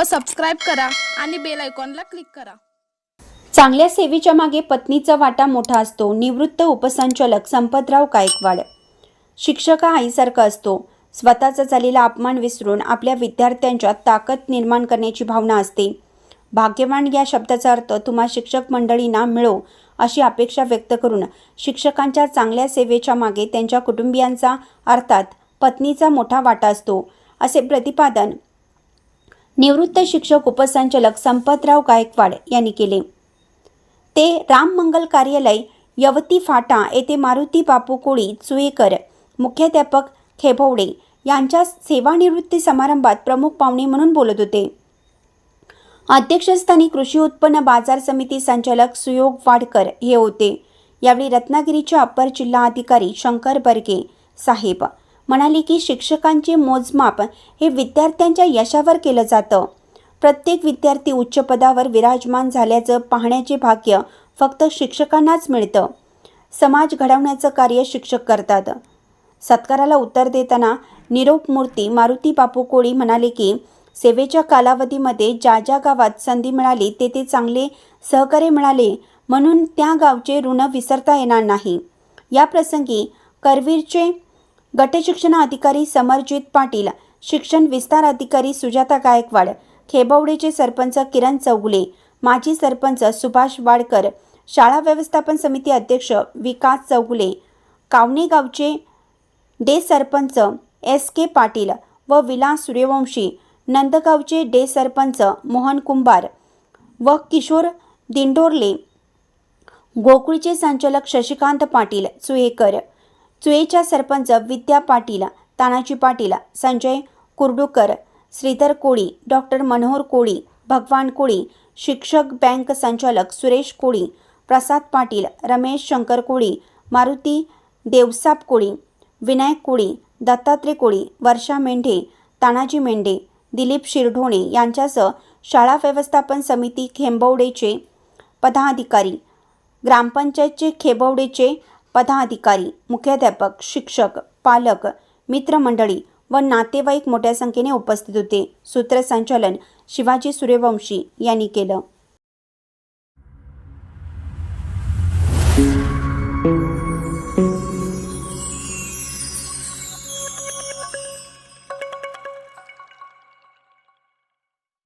व सबस्क्राईब करा आणि बेल आयकॉनला क्लिक करा। चांगल्या सेवेच्या मागे पत्नीचा वाटा मोठा असतो। निवृत्त उपसंचालक संपतराव गायकवाड। शिक्षक हा आईसारखा असतो। स्वतःचा झालेला अपमान विसरून आपल्या विद्यार्थ्यांच्या ताकद निर्माण करण्याची भावना असते। भाग्यवान या शब्दाचा अर्थ तुम्हा शिक्षक मंडळींना मिळो अशी अपेक्षा व्यक्त करून शिक्षकांच्या चांगल्या सेवेच्या मागे त्यांच्या कुटुंबियांचा अर्थात पत्नीचा मोठा वाटा असतो, असे प्रतिपादन निवृत्त शिक्षक उपसंचालक संपतराव गायकवाड यांनी केले। ते राम मंगल कार्यालय यवती फाटा येथे मारुती बापू कोळी चुएकर मुख्याध्यापक खेबवडे यांच्या सेवानिवृत्ती समारंभात प्रमुख पाहुणे म्हणून बोलत होते। अध्यक्षस्थानी कृषी उत्पन्न बाजार समिती संचालक सुयोग वाडकर हे होते। यावेळी रत्नागिरीचे अप्पर जिल्हा अधिकारी शंकर बर्गे साहेब म्हणाले की शिक्षकांचे मोजमाप हे विद्यार्थ्यांच्या यशावर केलं जातं। प्रत्येक विद्यार्थी उच्च पदावर विराजमान झाल्याचं पाहण्याचे भाग्य फक्त शिक्षकांनाच मिळतं। समाज घडवण्याचं कार्य शिक्षक करतात। सत्काराला उत्तर देताना निरोप मूर्ती मारुती बापू कोळी म्हणाले की सेवेच्या कालावधीमध्ये ज्या ज्या गावात संधी मिळाली तेथे चांगले सहकार्य मिळाले, म्हणून त्या गावचे ऋण विसरता येणार नाही। या प्रसंगी करवीरचे गटशिक्षण अधिकारी समरजित पाटील, शिक्षण विस्तार अधिकारी सुजाता गायकवाड, खेबवडेचे सरपंच किरण चौगुले, माजी सरपंच सुभाष वाडकर, शाळा व्यवस्थापन समिती अध्यक्ष विकास चौगुले, कावणे गावचे डे सरपंच SK पाटील व विलास सूर्यवंशी, नंदगावचे डे सरपंच मोहन कुंभार व किशोर दिंडोरले, गोकुळचे संचालक शशिकांत पाटील चुएकर, चुएच्या सरपंच विद्या पाटील, तानाजी पाटील, संजय कुर्डूकर, श्रीधर कोळी, डॉक्टर मनोहर कोळी, भगवान कोळी, शिक्षक बँक संचालक सुरेश कोळी, प्रसाद पाटील, रमेश शंकर कोळी, मारुती देवसाप कोळी, विनायक कोळी, दत्तात्रय कोळी, वर्षा मेंढे, तानाजी मेंढे, दिलीप शिरढोणे यांच्यासह शाळा व्यवस्थापन समिती खेबवडेचे पदाधिकारी, ग्रामपंचायतचे खेबवडेचे पदाधिकारी, मुख्याध्यापक, शिक्षक, पालक, मित्रमंडळी व नातेवाईक मोठ्या संख्येने उपस्थित होते। सूत्रसंचालन शिवाजी सूर्यवंशी यांनी केलं।